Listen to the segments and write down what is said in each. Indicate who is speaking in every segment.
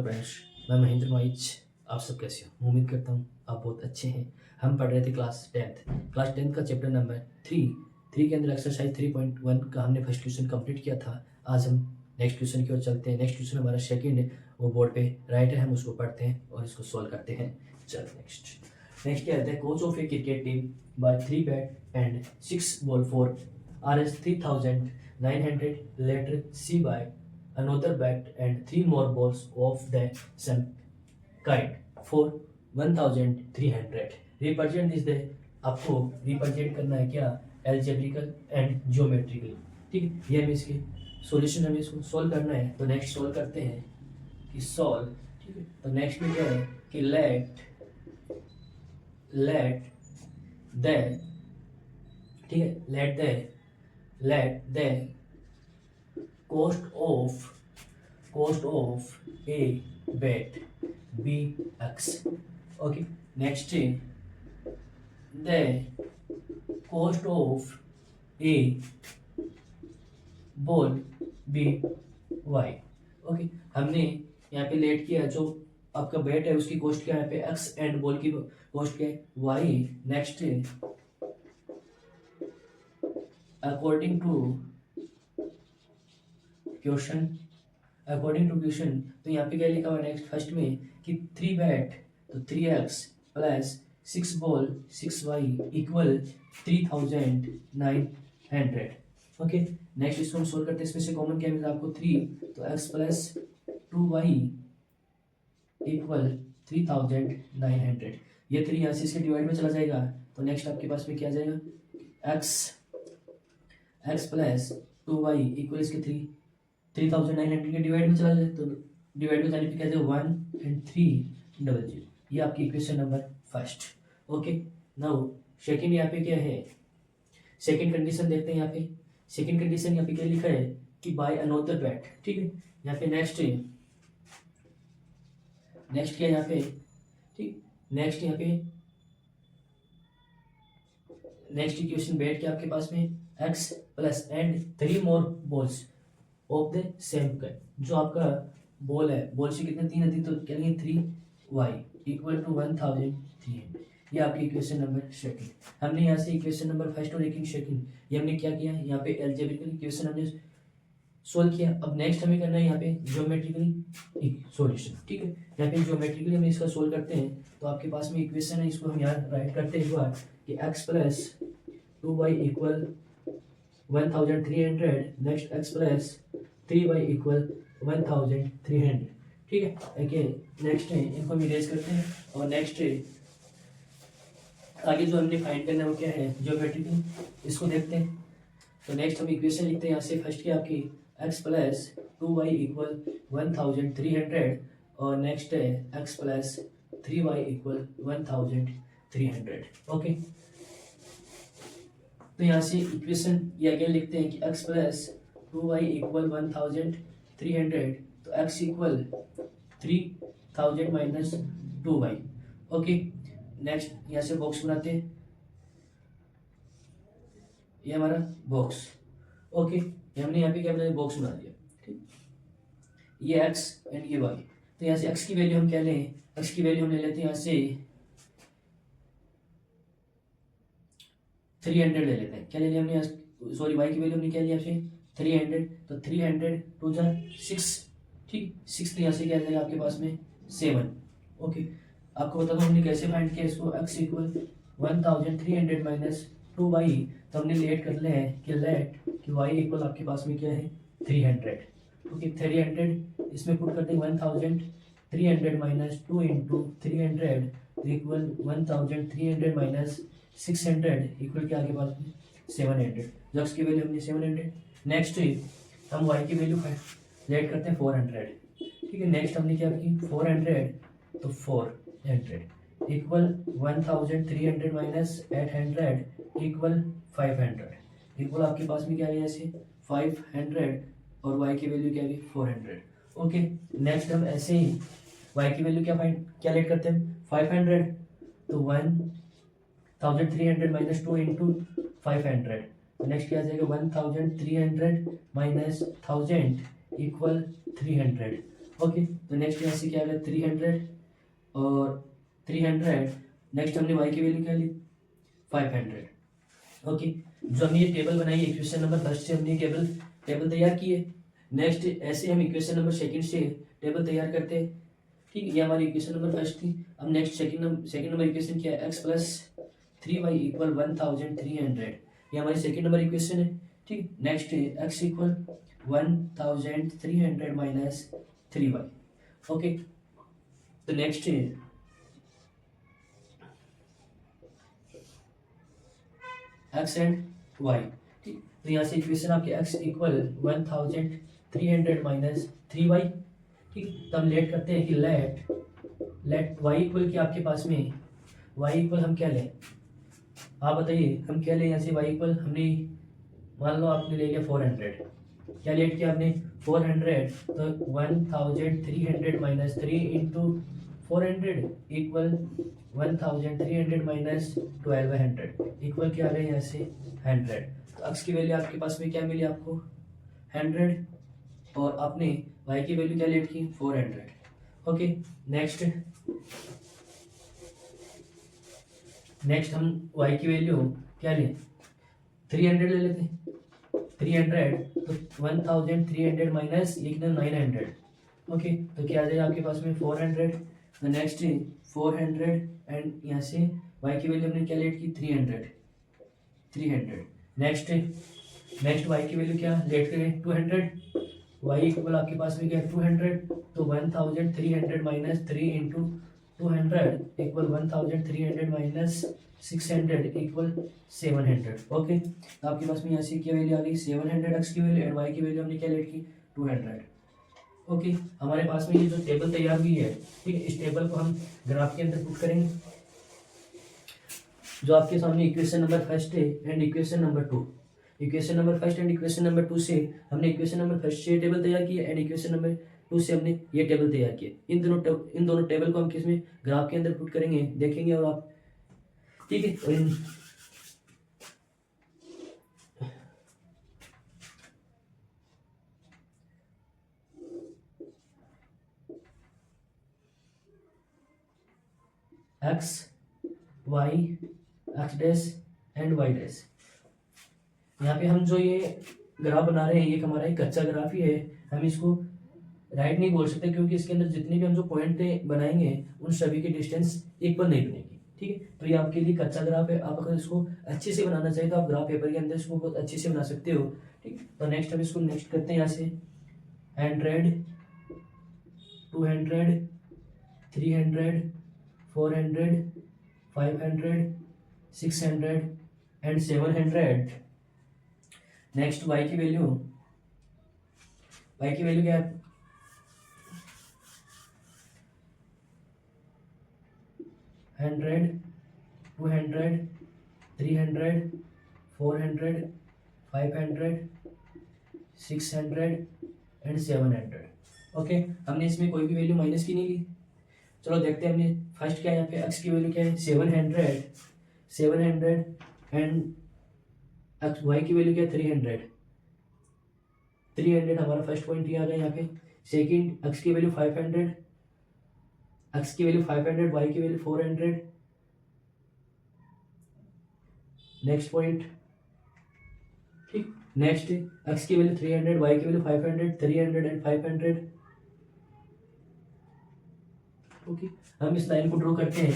Speaker 1: Friends, मैं महेंद्र माइच। आप सब कैसे हो? उम्मीद करता हूँ आप बहुत अच्छे हैं। हम पढ़ रहे थे क्लास टेंथ का चैप्टर नंबर 3 के अंदर एक्सरसाइज 3.1 का हमने फर्स्ट क्वेश्चन कंप्लीट किया था। आज हम नेक्स्ट क्वेश्चन की ओर चलते हैं। नेक्स्ट क्वेश्चन हमारा सेकंड है, वो बोर्ड पे राइट है, हम उसको पढ़ते हैं और इसको सॉल्व करते हैं। चलो नेक्स्ट क्या कहते हैं, coach of a cricket team buy 3 bat and 6 ball for Rs 3900 later C by another bat and 3 more balls of the same kind for 1300. Represent is the आपको रिप्रेजेंट करना है क्या, एल्जेब्रिकल एंड जियोमेट्रिकली। ठीक है, ये हमें इसके solution हमें इसको सॉल्व करना है। तो नेक्स्ट सॉल्व करते हैं कि सॉल्व। ठीक है, तो नेक्स्ट में क्या है कि लेट द ठीक है let the cost of a bet be x. Okay, next the cost of a ball be y. Okay, हमने यहाँ पे लेट किया, जो आपका बेट है उसकी कॉस्ट क्या है यहाँ पे x एंड बॉल की कॉस्ट क्या है y. Next according to question तो यहाँ पे क्या लिखा हुआ है नेक्स्ट फर्स्ट में कि 3 बैट तो 3x plus 6 ball 6y equal 3900। Okay, next इसको हम सोल्व करते हैं। इसमें से कॉमन क्या मिला आपको 3, तो x प्लस 2y इक्वल 3900। ये 3 यहाँ से इसके डिवाइड में चला जाएगा, तो नेक्स्ट आपके पास में क्या जाएगा x प्लस 2y इक्वल इसके 3900 के डिवाइड में चला जाए, तो डिवाइड में जाने पे क्या जाएगा 1 and 300। ये आपकी equation number first. Okay, now second यहाँ पे क्या है, सेकंड कंडीशन देखते हैं। यहाँ पे सेकंड कंडीशन यहाँ पे क्या लिखा है कि बाय अनदर बैट। ठीक है, यहाँ पे नेक्स्ट क्या यहाँ पे, ठीक, नेक्स्ट यहाँ पे नेक्स्ट इक्वेशन बैट के आपके पास में x plus and 3 more balls of the same kind. जो आपका बॉल है, बॉल से कितने 3 है, तो क्या लेंगे 3y इक्वल टू 1300। ये आपकी इक्वेशन नंबर सेकंड। हमने यहाँ से इक्वेशन नंबर फर्स्ट और सेकंड ये हमने क्या किया, यहाँ पे एल्जेब्रिकल इक्वेशन हमने सोल्व किया। अब नेक्स्ट हमें करना है यहाँ पे ज्योमेट्रिकली सॉल्यूशन। ठीक है, यहाँ पे ज्योमेट्रिकली हम इसका सोल्व करते हैं। तो आपके पास में इक्वेशन है, इसको हम यहाँ राइट करते हैं एक बार कि x plus 2y equal 1300, next x plus 3y equal 1300। ठीक है, ओके, नेक्स्ट है इनको हम इरेज करते हैं और नेक्स्ट आगे जो हमने फाइंड करना है वो क्या है ज्योमेट्रिकली, इसको देखते हैं। तो नेक्स्ट हम इक्वेशन लिखते हैं यहाँ से फर्स्ट की आपकी x प्लस 2y इक्वल 1300 और नेक्स्ट है x plus 3y equal 1300। Okay, तो यहाँ से इक्वेशन ये अगेन लिखते हैं कि x प्लस 2y इक्वल 1300, तो x equal 3000 minus 2y। Okay, next यहाँ से बॉक्स बनाते हैं, ये हमारा बॉक्स। ओके, हमने यहाँ पे क्या बनाया, बॉक्स बना दिया। ठीक, ये x एंड ये y। तो यहाँ से x की वैल्यू हम क्या लें, x की वैल्यू हम ले लेते हैं यहाँ से 300 ले लेते हैं। क्या ले लिया हमने, सॉरी y की वैल्यू हमने क्या लिया आपसे 300, तो 300 टू जा 6। ठीक, 6 तो यहाँ से क्या जाएगा आपके पास में 7। ओके, आपको बता दो हमने कैसे फाइंड किया इसको, x इक्वल 1300 माइनस 2y। तो हमने लेट कर ले हैं कि लेट कि y इक्वल आपके पास में क्या है 300। ओके, 300 इसमें पुट कर देंगे 1300 minus 2 into 300 equal 1300 minus 600 equal क्या आगे पास में 700। जब की वैल्यू हमने 700। नेक्स्ट हम y की वैल्यू लेट करते हैं 400। ठीक है, नेक्स्ट हमने क्या की 400, तो 400 इक्वल 1300 माइनस 800 इक्वल 500 इक्वल आपके पास में क्या आ गया ऐसे 500 और y की वैल्यू क्या आ गई 400। ओके, नेक्स्ट हम ऐसे ही y की वैल्यू क्या लेट करते हैं 500, तो 1300 माइनस 2 इंटू 500, नेक्स्ट क्या आ जाएगा 1300 माइनस 1000 इक्वल 300। ओके, तो नेक्स्ट यहाँ से क्या आ गया 300 और 300, नेक्स्ट हमने y की वैल्यू क्या ली 500। ओके, जो हमने ये टेबल बनाई है इक्वेशन नंबर फर्स्ट से हमने टेबल तैयार की है। नेक्स्ट ऐसे हम इक्वेशन नंबर सेकंड से टेबल तैयार करते हैं। ठीक है, ये हमारी इक्वेशन नंबर फर्स्ट थी। अब नेक्स्ट सेकंड नंबर इक्वेशन क्या है, x प्लस 3y इक्वल 1300, ये हमारी सेकंड नंबर इक्वेशन है। ठीक, next x equal 1300 minus 3y। Okay, तो नेक्स्ट x एंड y। ठीक, तो यहाँ से इक्वेशन आपके x इक्वल 1300 माइनस 3y। ठीक, तो हम लेट करते हैं कि लेट y इक्वल क्या आपके पास में y इक्वल हम क्या लें, आप बताइए हम क्या लें। यहाँ से y इक्वल हमने मान लो आपने ले लिया 400, क्या लेट किया आपने 400, तो 1300 minus 3 into 400 equal 1300 minus 1200 equal क्या आ गया यहाँ से 100। तो x की वैल्यू आपके पास में क्या मिली आपको 100 और आपने y की वैल्यू क्या लेट की 400। ओके, नेक्स्ट हम y की वैल्यू क्या लें 300 ले लेते हैं। 300 तो 1300 माइनस ये कितना 900। ओके, तो क्या आ जाएगा आपके पास में 400। तो नेक्स्ट 400 एंड यहाँ से y की वैल्यू हमने क्या लेट की 300। नेक्स्ट y की वैल्यू क्या लेट करें 200, y इक्वल आपके पास में क्या 200, तो 1300 minus 3 into 200 equal 1300 minus 600 equal 700। Okay, तो आपके पास में यहाँ से क्या वैल्यू आ गई 700 x की वैल्यू एंड y की वैल्यू हमने क्या लेट की 200। ओके, हमारे पास में ये जो टेबल तैयार हुई है, ठीक है, इस टेबल को हम ग्राफ के अंदर पुट करेंगे। जो आपके सामने इक्वेशन नंबर फर्स्ट है and equation number two, equation number first and equation number two से हमने इक्वेशन नंबर फर्स्ट से टेबल तैयार की है एंड इक्वेशन नंबर टू से हमने ये टेबल तैयार किया। इन दोनों टेबल को हम किसमें ग्राफ के अंदर पुट करेंगे देखेंगे और आप, ठीक है। और x y x dash and y dash, यहाँ पे हम जो ये ग्राफ बना रहे हैं ये हमारा एक कच्चा ग्राफ ही है, हम इसको राइट नहीं बोल सकते क्योंकि इसके अंदर जितने भी हम जो पॉइंट बनाएंगे उन सभी की डिस्टेंस इक्वल नहीं बनेगी। ठीक है, तो ये आपके लिए कच्चा ग्राफ है, आप अगर इसको अच्छे से बनाना चाहिए तो आप ग्राफ पेपर के अंदर इसको बहुत अच्छे से बना सकते हो। ठीक, तो नेक्स्ट हम इसको नेक्स्ट करते हैं यहाँ से 100 200 300 400 500 600 एंड 700। नेक्स्ट y की वैल्यू क्या है 100 200 300 400 500 600 एंड 700। ओके, हमने इसमें कोई भी वैल्यू माइनस की नहीं ली। चलो देखते हैं हमने फर्स्ट क्या है, यहाँ पे x की वैल्यू क्या है 700 एंड x y की वैल्यू क्या है 300 हमारा फर्स्ट पॉइंट ये आ गया यहाँ पे। सेकंड x की वैल्यू 500 y की वैल्यू 400। नेक्स्ट पॉइंट, ठीक, नेक्स्ट x की वैल्यू 300 y की वैल्यू 500 300 एंड 500। ओके, हम इस लाइन को ड्रॉ करते हैं।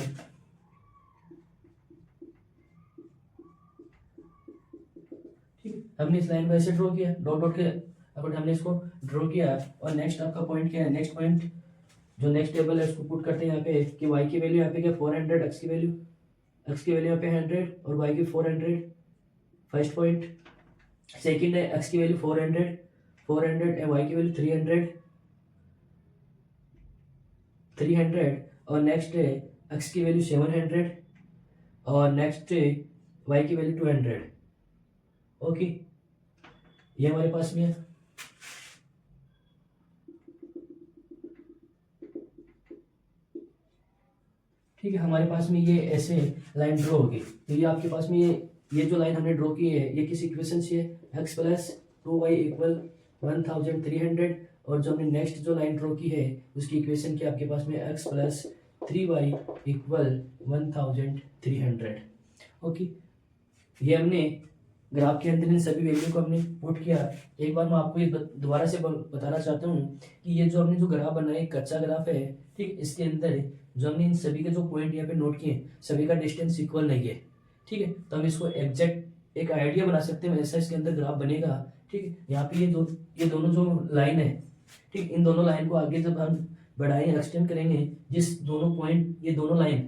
Speaker 1: ठीक है, हमने इस लाइन को ऐसे ड्रॉ किया डॉट के अगर हमने इसको ड्रॉ किया और नेक्स्ट आपका पॉइंट क्या है, नेक्स्ट पॉइंट जो नेक्स्ट टेबल है उसको पुट करते हैं यहाँ पे कि y की वैल्यू यहाँ पे क्या 400 x की वैल्यू यहाँ पे 100 और y की 400 फर्स्ट पॉइंट। सेकंड है x की वैल्यू 400 एंड y की वैल्यू 300 और नेक्स्ट है x की वैल्यू 700 और नेक्स्ट है y की वैल्यू 200। ओके, ये हमारे पास में है। ठीक है, हमारे पास में ये ऐसे लाइन ड्रॉ होगी। तो ये आपके पास में ये जो लाइन हमने ड्रॉ की है ये किस इक्वेशन से है, x प्लस 2y इक्वल 1300 और जो हमने नेक्स्ट जो लाइन ड्रॉ की है उसकी इक्वेशन क्या आपके पास में x plus 3y equal 1300। Okay, ये हमने ग्राफ के अंदर इन सभी वैल्यू को हमने पुट किया। एक बार मैं आपको ये दोबारा से बताना चाहता हूँ कि ये जो हमने जो ग्राफ बनाया एक कच्चा ग्राफ है, ठीक, इसके अंदर जो हमने इन सभी के जो पॉइंट यहाँ पे नोट किए सभी का डिस्टेंस इक्वल नहीं है, ठीक है। तो हम इसको एग्जैक्ट एक आइडिया बना सकते हैं ऐसा इसके अंदर ग्राफ बनेगा, ठीक है। यहाँ पे ये दोनों जो लाइन है, ठीक, इन दोनों लाइन को आगे जब हम बढ़ाएं एक्सटेंड करेंगे, जिस दोनों पॉइंट ये दोनों लाइन,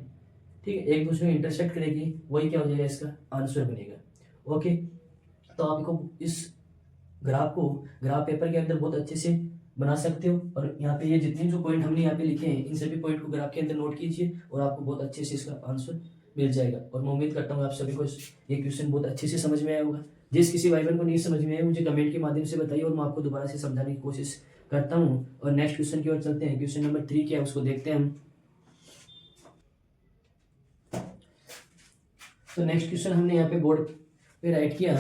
Speaker 1: ठीक है, एक दूसरे को इंटरसेक्ट करेगी, वही क्या हो जाएगा इसका आंसर बनेगा। ओके, तो आपको इस ग्राफ पेपर के अंदर बहुत अच्छे से बना सकते हो। और यहाँ पे ये जितने जो पॉइंट हमने यहाँ पे लिखे हैं इन सभी पॉइंट को ग्राफ के अंदर नोट कीजिए और आपको बहुत अच्छे से इसका आंसर मिल जाएगा। और मैं उम्मीद करता हूँ आप सभी को ये क्वेश्चन बहुत अच्छे से समझ में आया होगा। जिस किसी भाई बहन को नहीं समझ में आया मुझे कमेंट के माध्यम से बताइए और मैं आपको दोबारा से समझाने की कोशिश करता हूँ। और नेक्स्ट क्वेश्चन की ओर चलते हैं। क्वेश्चन नंबर 3 क्या है उसको देखते हैं हम। तो नेक्स्ट क्वेश्चन हमने यहाँ पे बोर्ड पे राइट किया।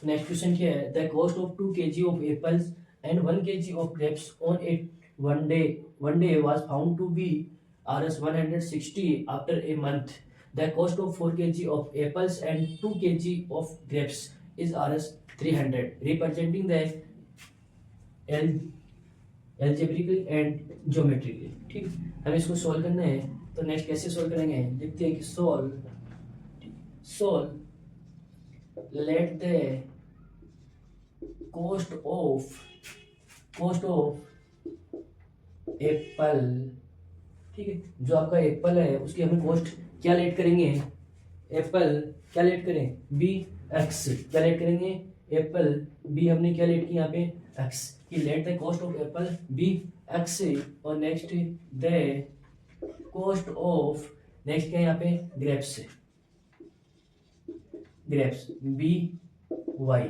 Speaker 1: नेक्स्ट क्वेश्चन क्या है, the cost of 2 kg of apples and 1 kg of grapes on it one day was found to be Rs 160 after a month. The cost of 4 kg of apples and 2 kg of grapes is Rs 300. Representing the algebraically and geometrically. ठीक, हमें इसको solve करना है। तो next कैसे solve करेंगे, देखते हैं कि solve let the cost of Apple, ठीक है, जो आपका एप्पल है उसकी हमें कॉस्ट क्या लेट करेंगे, एप्पल क्या लेट करें बी एक्स, क्या लेट करेंगे एप्पल बी, हमने क्या लेट की यहाँ पे एक्स की, let the cost of apple B X. और next the cost of next क्या है यहाँ पे ग्रेप्स बी वाई।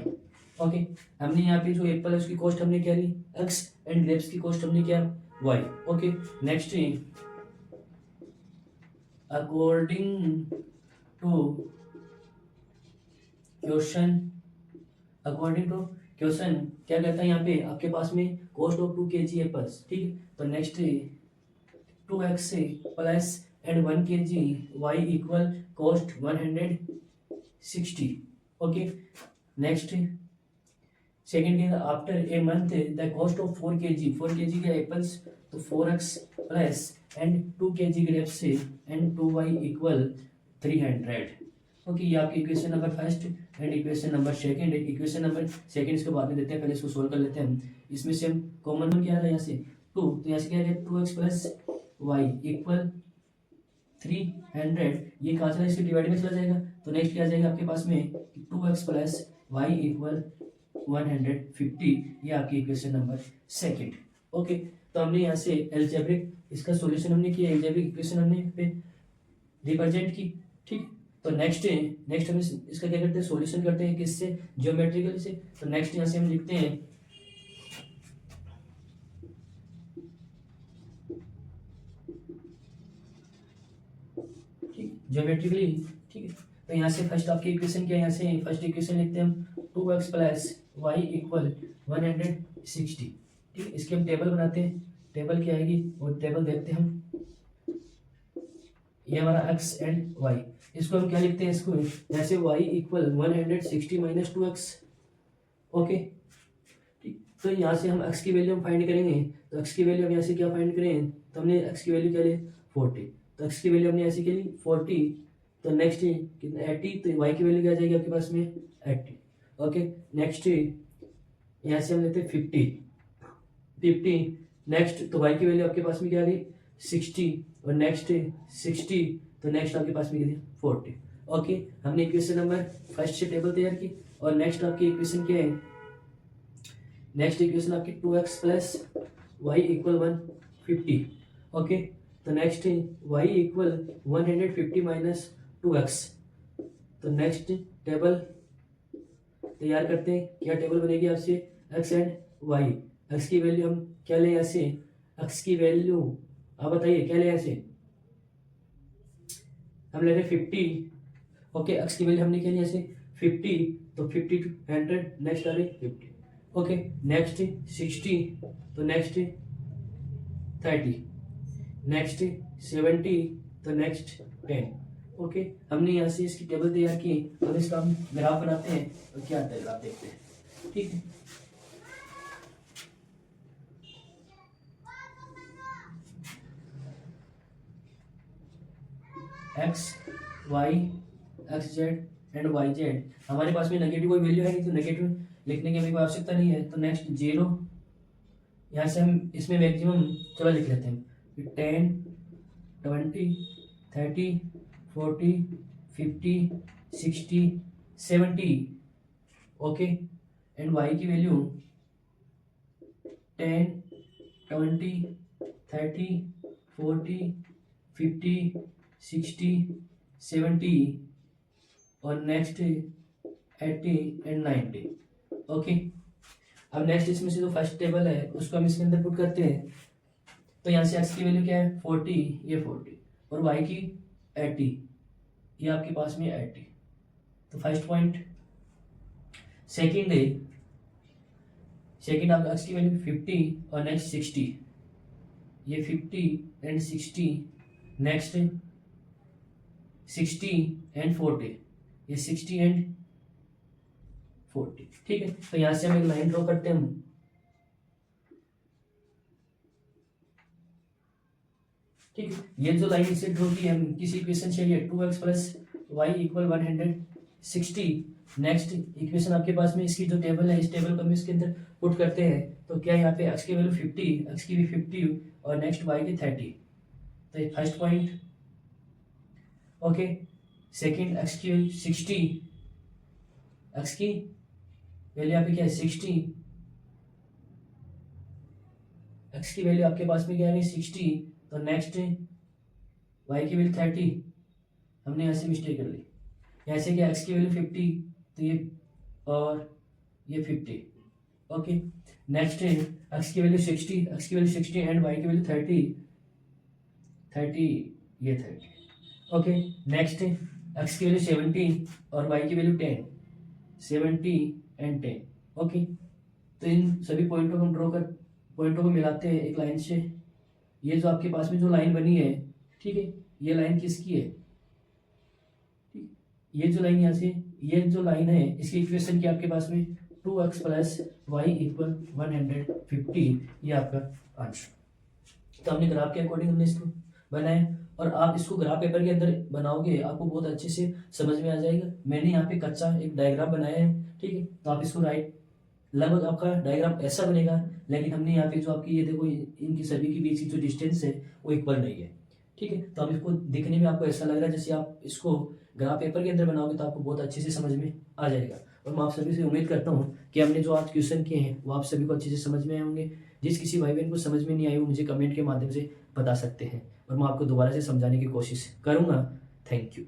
Speaker 1: ओके, हमने यहाँ पे जो एप्पल है उसकी कॉस्ट हमने क्या ली एक्स एंड ग्रेप्स की कॉस्ट हमने क्या y. Okay, next according to question क्या कहता है यहाँ पे आपके पास में कॉस्ट ऑफ 2 kg एप्पल्स, ठीक है। तो next 2x plus and 1 kg y equal cost 160। Okay, next second के after a month the cost of 4 kg के एप्पल्स, तो 4x plus and 2 kg grapes and 2y equal 300। Okay, ये आपकी equation number first and equation number second. Equation number second इसको बाद में देते हैं, पहले इसको सोल्व कर लेते हैं हम। इसमें से हम कॉमन क्या आ रहा है यहाँ से 2, तो यहाँ से क्या है 2x प्लस वाई इक्वल 300। ये कहाँ चला, इसके डिवाइड में चला जाएगा। तो नेक्स्ट क्या आ जाएगा आपके पास में 2x प्लस वाई इक्वल 150। ये आपकी इक्वेशन नंबर सेकंड। ओके, तो हमने यहाँ से एल्जेब्रिक इसका सॉल्यूशन हमने किया, एल्जेब्रिक इक्वेशन हमने पे रिप्रेजेंट की, ठीक। तो नेक्स्ट हम इसका क्या करते हैं सॉल्यूशन करते हैं किससे, ज्योमेट्रिकली से। तो नेक्स्ट यहाँ से हम लिखते हैं ठीक ज्योमेट्रिकली, ठीक है। तो यहाँ से फर्स्ट आपकी इक्वेशन क्या है, यहाँ से फर्स्ट इक्वेशन लिखते हैं हम 2x प्लस वाई इक्वल 160, ठीक। इसकी हम टेबल बनाते हैं, टेबल क्या आएगी और टेबल देखते हैं हम। ये हमारा x एंड y, इसको हम क्या लिखते हैं, इसको जैसे y equal 160 minus 2x। Okay, ठीक। तो यहाँ से हम x की वैल्यू हम फाइंड करेंगे। तो x की वैल्यू हम यहाँ से क्या फाइंड करें, तो हमने x की वैल्यू क्या ली 40, तो x की वैल्यू हमने ऐसे क्या ली 40। तो नेक्स्ट कितना 80, तो y की वैल्यू क्या आ जाएगी आपके पास में 80। ओके, नेक्स्ट यहाँ से हम लेते हैं 50। नेक्स्ट तो y की वैल्यू आपके पास में क्या आ गई 60, और नेक्स्ट 60, तो नेक्स्ट आपके पास में क्या 40। ओके, हमने इक्वेशन नंबर फर्स्ट से टेबल तैयार की। और नेक्स्ट आपकी इक्वेशन क्या है, नेक्स्ट इक्वेशन आपकी 2x plus y equal 150। Okay, तो next y equal 150 minus 2x। तो नेक्स्ट टेबल तैयार करते हैं, क्या टेबल बनेगी आपसे x एंड y। x की वैल्यू हम क्या लें ऐसे, x की वैल्यू आप बताइए क्या लें ऐसे, हम ले रहे 50। ओके, x की वैल्यू हमने क्या ली ऐसे 50, तो 50 to 100, नेक्स्ट आ रही 50। ओके, नेक्स्ट 60, तो नेक्स्ट 30, नेक्स्ट 70, तो नेक्स्ट 10। ओके, हमने यहाँ से इसकी टेबल तैयार की। अब इसका हम ग्राफ बनाते हैं, तो क्या आता है ग्राफ देखते हैं। ठीक है, x y x z and y z, हमारे पास में नेगेटिव कोई वैल्यू है नहीं, तो नेगेटिव लिखने की हमें कोई आवश्यकता नहीं है। तो नेक्स्ट 0, यहाँ से हम इसमें मैक्सिमम चलो लिख लेते हैं 10 20 30 40 50 60 70। ओके, एंड वाई की वैल्यू 10 20 30 40 50 60 70 और नेक्स्ट 80 एंड 90। ओके, अब नेक्स्ट इसमें से जो फर्स्ट टेबल है उसको हम इसके अंदर पुट करते हैं। तो यहाँ से एक्स की वैल्यू क्या है 40, ये 40, और वाई की 80, ये आपके पास में 80। तो फर्स्ट पॉइंट। सेकंड है, सेकंड आप एक्स की वैल्यू 50 और नेक्स्ट 60, ये 50 एंड 60, नेक्स्ट 60 एंड 40, ये 60 एंड 40। ठीक है, तो यहां से हम एक लाइन ड्रॉ करते हैं हम। ठीक है, ये जो लाइन इसे ड्रॉ की हम किसी इक्वेशन से, ये 2x plus y equal 160। Next equation आपके पास में इसकी जो टेबल है, इस टेबल को हम इसके अंदर पुट करते हैं। तो क्या यहाँ पे x की वैल्यू 50, x की भी 50 और नेक्स्ट y की 30। तो ये first point. Okay, second x की वैल्यू 60, x की वैल्यू यहाँ पे क्या है 60, x की वैल्यू आपके पास में क्या है 60। तो नेक्स्ट y की वैल्यू 30, हमने यहाँ से मिस्टेक कर ली, यहाँ से क्या x की वैल्यू 50, तो ये और ये 50। ओके, नेक्स्ट x की वैल्यू 60, x की वैल्यू 60 एंड y की वैल्यू 30, ये 30। ओके, नेक्स्ट x की वैल्यू 70 और y की वैल्यू 10, 70 एंड 10। ओके, तो इन सभी पॉइंटों को हम पॉइंटों को मिलाते हैं एक लाइन से। ये जो आपके पास में जो लाइन बनी है, ठीक है, ये लाइन किसकी है, ये जो लाइन यहाँ से, ये जो लाइन है इसकी इक्वेशन की आपके पास में 2x प्लस वाई इक्वल 150, ये आपका आंसर। तो हमने ग्राफ के अकॉर्डिंग हमने इसको बनाया, और आप इसको ग्राफ पेपर के अंदर बनाओगे आपको बहुत अच्छे से समझ में आ जाएगा। मैंने यहाँ पे कच्चा एक डायग्राम बनाया है, ठीक है, तो आप इसको राइट, लगभग आपका डायग्राम ऐसा बनेगा, लेकिन हमने यहाँ पे जो आपकी ये देखो इनकी सभी के बीच की जो डिस्टेंस है वो इक्वल नहीं है। ठीक है, तो आप इसको दिखने में आपको ऐसा लग रहा है जैसे आप इसको ग्राफ पेपर के अंदर बनाओगे तो आपको बहुत अच्छे से समझ में आ जाएगा। और मैं आप सभी से उम्मीद करता हूँ कि हमने जो आज क्वेश्चन किए हैं वो आप सभी को अच्छे से समझ में आए होंगे। जिस किसी भाई बहन को समझ में नहीं आई वो मुझे कमेंट के माध्यम से बता सकते हैं, और मैं आपको दोबारा से समझाने की कोशिश करूँगा। Thank you.